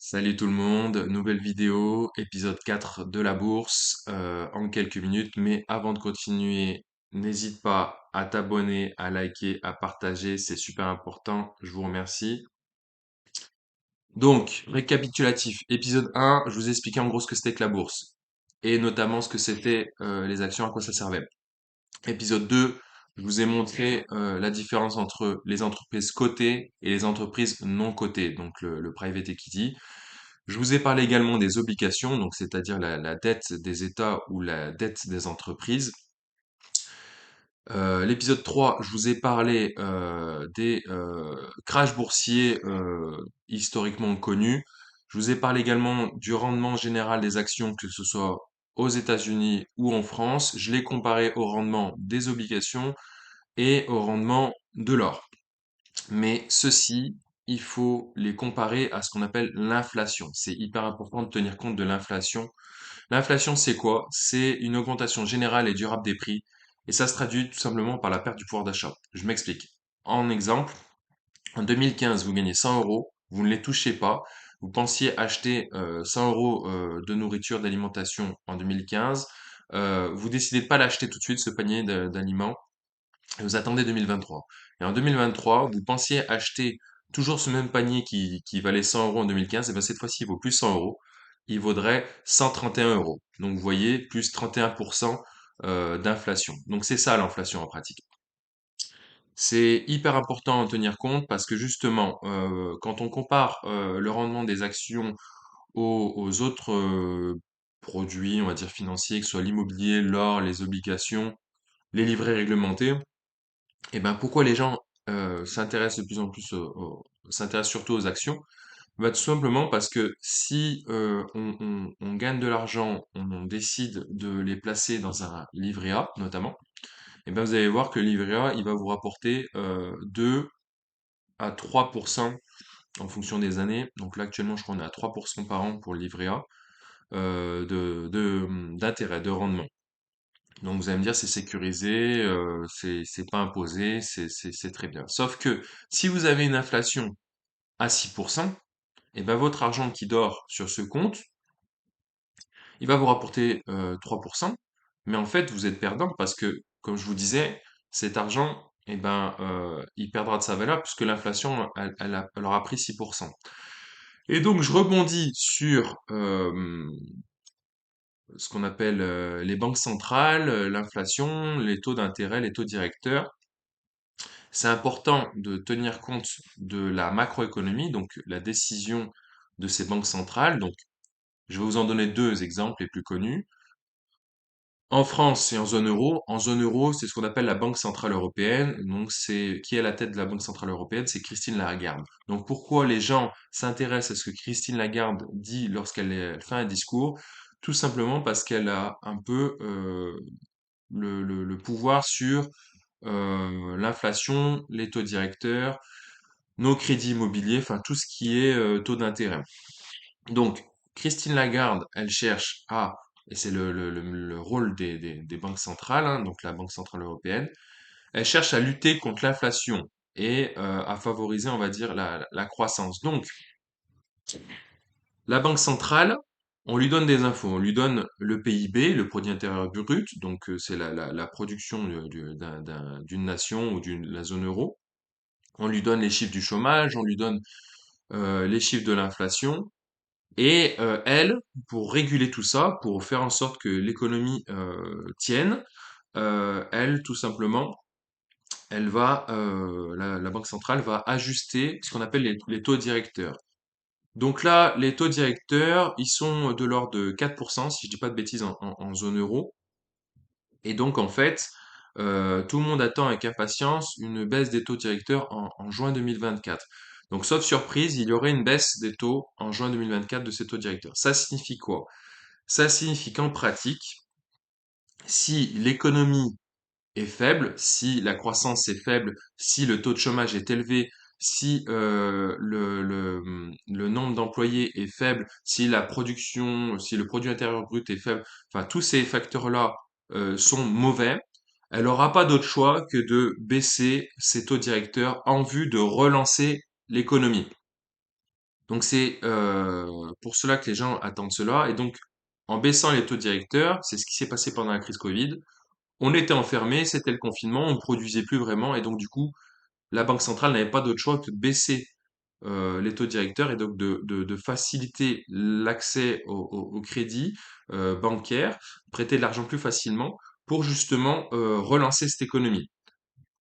Salut tout le monde, nouvelle vidéo, épisode 4 de la bourse en quelques minutes. Mais avant de continuer, n'hésite pas à t'abonner, à liker, à partager, c'est super important. Je vous remercie. Donc, récapitulatif, épisode 1, je vous ai expliqué en gros ce que c'était que la bourse et notamment ce que c'était les actions, à quoi ça servait. Épisode 2, je vous ai montré la différence entre les entreprises cotées et les entreprises non cotées, donc le private equity. Je vous ai parlé également des obligations, donc c'est-à-dire la dette des États ou la dette des entreprises. L'épisode 3, je vous ai parlé des crashs boursiers historiquement connus. Je vous ai parlé également du rendement général des actions, que ce soit aux États-Unis ou en France. Je l'ai comparé au rendement des obligations et au rendement de l'or. Mais ceci, il faut les comparer à ce qu'on appelle l'inflation. C'est hyper important de tenir compte de l'inflation. L'inflation, c'est quoi? C'est une augmentation générale et durable des prix. Et ça se traduit tout simplement par la perte du pouvoir d'achat. Je m'explique. En exemple, en 2015, vous gagnez 100 euros, vous ne les touchez pas. Vous pensiez acheter 100 euros de nourriture, d'alimentation en 2015. Vous décidez de pas l'acheter tout de suite, ce panier d'aliments, et vous attendez 2023. Et en 2023, vous pensiez acheter toujours ce même panier qui valait 100 euros en 2015, et bien cette fois-ci, il vaut plus 100 euros. Il vaudrait 131 euros. Donc vous voyez, plus 31% d'inflation. Donc c'est ça l'inflation en pratique. C'est hyper important à en tenir compte parce que justement, quand on compare le rendement des actions aux autres produits, on va dire financiers, que ce soit l'immobilier, l'or, les obligations, les livrets réglementés, et ben pourquoi les gens s'intéressent de plus en plus s'intéressent surtout aux actions? Bah, tout simplement parce que si on gagne de l'argent, on décide de les placer dans un livret A notamment, et ben vous allez voir que le livret A il va vous rapporter 2 à 3% en fonction des années. Donc là actuellement je crois qu'on est à 3% par an pour le livret A d'intérêt, de rendement. Donc vous allez me dire c'est sécurisé, c'est pas imposé, c'est très bien. Sauf que si vous avez une inflation à 6%, et ben votre argent qui dort sur ce compte, il va vous rapporter 3%, mais en fait vous êtes perdant parce que, comme je vous disais, cet argent, eh ben, il perdra de sa valeur puisque l'inflation, elle aura pris 6%. Et donc je rebondis sur ce qu'on appelle les banques centrales, l'inflation, les taux d'intérêt, les taux directeurs. C'est important de tenir compte de la macroéconomie, donc la décision de ces banques centrales. Donc, je vais vous en donner deux exemples les plus connus. En France et en zone euro. En zone euro, c'est ce qu'on appelle la Banque centrale européenne. Donc, c'est qui est à la tête de la Banque centrale européenne? C'est Christine Lagarde. Donc, pourquoi les gens s'intéressent à ce que Christine Lagarde dit lorsqu'elle fait un discours? Tout simplement parce qu'elle a un peu le pouvoir sur l'inflation, les taux directeurs, nos crédits immobiliers, enfin tout ce qui est taux d'intérêt. Donc, Christine Lagarde, elle cherche à, et c'est le rôle des banques centrales, hein, donc la Banque centrale européenne, elle cherche à lutter contre l'inflation et à favoriser, on va dire, la croissance. Donc, la Banque centrale, on lui donne des infos, on lui donne le PIB, le produit intérieur brut, donc c'est la production d'une nation ou d'une la zone euro. On lui donne les chiffres du chômage, on lui donne les chiffres de l'inflation. Et elle, pour réguler tout ça, pour faire en sorte que l'économie tienne, elle, tout simplement, la Banque centrale va ajuster ce qu'on appelle les taux directeurs. Donc là, les taux directeurs, ils sont de l'ordre de 4%, si je dis pas de bêtises, en zone euro. Et donc, en fait, tout le monde attend avec impatience une baisse des taux directeurs en juin 2024. Donc, sauf surprise, il y aurait une baisse des taux en juin 2024 de ces taux directeurs. Ça signifie quoi? Ça signifie qu'en pratique, si l'économie est faible, si la croissance est faible, si le taux de chômage est élevé, si le nombre d'employés est faible, si la production, si le produit intérieur brut est faible, enfin tous ces facteurs-là sont mauvais, elle n'aura pas d'autre choix que de baisser ses taux directeurs en vue de relancer l'économie. Donc c'est pour cela que les gens attendent cela. Et donc, en baissant les taux directeurs, c'est ce qui s'est passé pendant la crise Covid. On était enfermés, c'était le confinement, on ne produisait plus vraiment, et donc du coup, la Banque centrale n'avait pas d'autre choix que de baisser les taux directeurs et donc de faciliter l'accès au crédit bancaire, prêter de l'argent plus facilement pour justement relancer cette économie.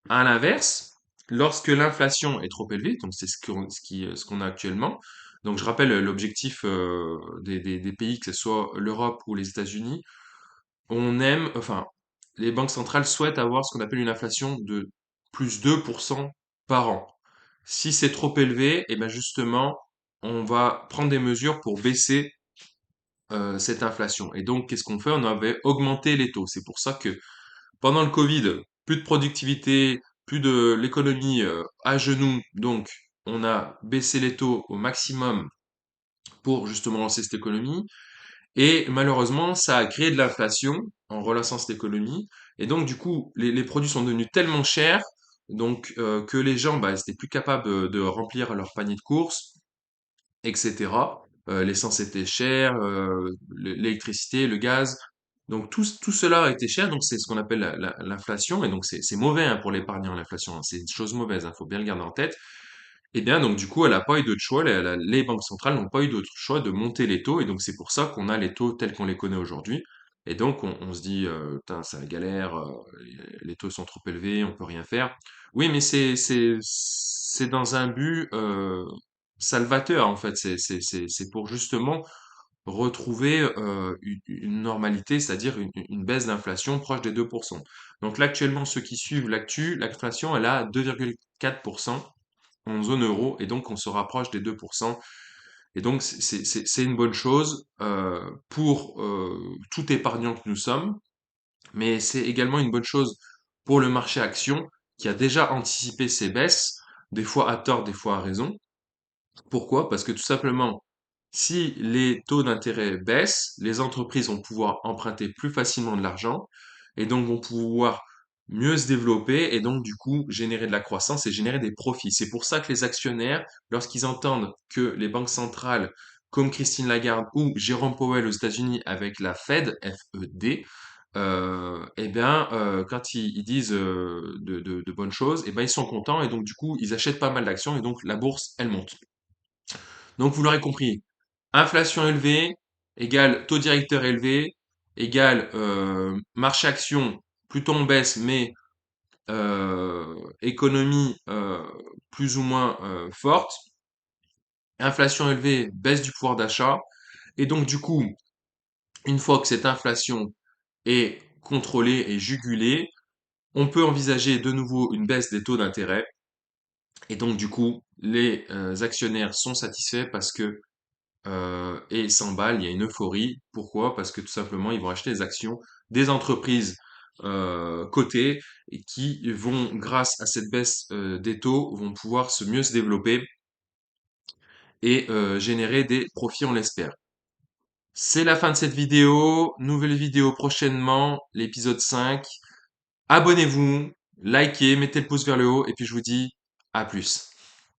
À l'inverse, lorsque l'inflation est trop élevée, donc c'est ce qu'on a actuellement, donc je rappelle l'objectif des pays, que ce soit l'Europe ou les États-Unis, enfin, les banques centrales souhaitent avoir ce qu'on appelle une inflation de plus 2% par an. Si c'est trop élevé, et ben justement, on va prendre des mesures pour baisser cette inflation. Et donc, qu'est-ce qu'on fait? On avait augmenté les taux. C'est pour ça que pendant le Covid, plus de productivité, plus de l'économie à genoux. Donc, on a baissé les taux au maximum pour justement lancer cette économie. Et malheureusement, ça a créé de l'inflation en relançant cette économie. Et donc, du coup, les produits sont devenus tellement chers donc que les gens, bah, n'étaient plus capables de remplir leur panier de courses, etc. L'essence était chère, l'électricité, le gaz. Donc tout cela était cher, donc c'est ce qu'on appelle l'inflation, et donc c'est mauvais hein, pour l'épargnant, l'inflation, hein. C'est une chose mauvaise, il faut bien le garder en tête. Et bien donc du coup, elle n'a pas eu d'autre choix, les banques centrales n'ont pas eu d'autre choix de monter les taux, et donc c'est pour ça qu'on a les taux tels qu'on les connaît aujourd'hui. Et donc on se dit, putain, c'est la galère, les taux sont trop élevés, on peut rien faire. Oui, mais c'est dans un but salvateur en fait. C'est pour justement retrouver une normalité, c'est-à-dire une baisse d'inflation proche des 2%. Donc là actuellement, ceux qui suivent l'inflation elle est à 2,4% en zone euro, et donc on se rapproche des 2%. Et donc c'est une bonne chose pour tout épargnant que nous sommes, mais c'est également une bonne chose pour le marché action qui a déjà anticipé ces baisses, des fois à tort, des fois à raison. Pourquoi? Parce que tout simplement, si les taux d'intérêt baissent, les entreprises vont pouvoir emprunter plus facilement de l'argent et donc vont pouvoir mieux se développer et donc du coup générer de la croissance et générer des profits. C'est pour ça que les actionnaires, lorsqu'ils entendent que les banques centrales comme Christine Lagarde ou Jérôme Powell aux États-Unis avec la Fed, F-E-D, eh bien, quand ils disent de bonnes choses, eh ben, ils sont contents et donc du coup, ils achètent pas mal d'actions et donc la bourse, elle monte. Donc, vous l'aurez compris, inflation élevée égale taux directeur élevé égale marché action plutôt en baisse, mais économie plus ou moins forte. Inflation élevée, baisse du pouvoir d'achat. Et donc, du coup, une fois que cette inflation est contrôlée et jugulée, on peut envisager de nouveau une baisse des taux d'intérêt. Et donc, du coup, les actionnaires sont satisfaits parce que et s'emballent, il y a une euphorie. Pourquoi? Parce que tout simplement, ils vont acheter des actions des entreprises cotées et qui vont, grâce à cette baisse des taux, vont pouvoir mieux se développer et générer des profits, on l'espère. C'est la fin de cette vidéo. Nouvelle vidéo prochainement, l'épisode 5. Abonnez-vous, likez, mettez le pouce vers le haut et puis je vous dis à plus.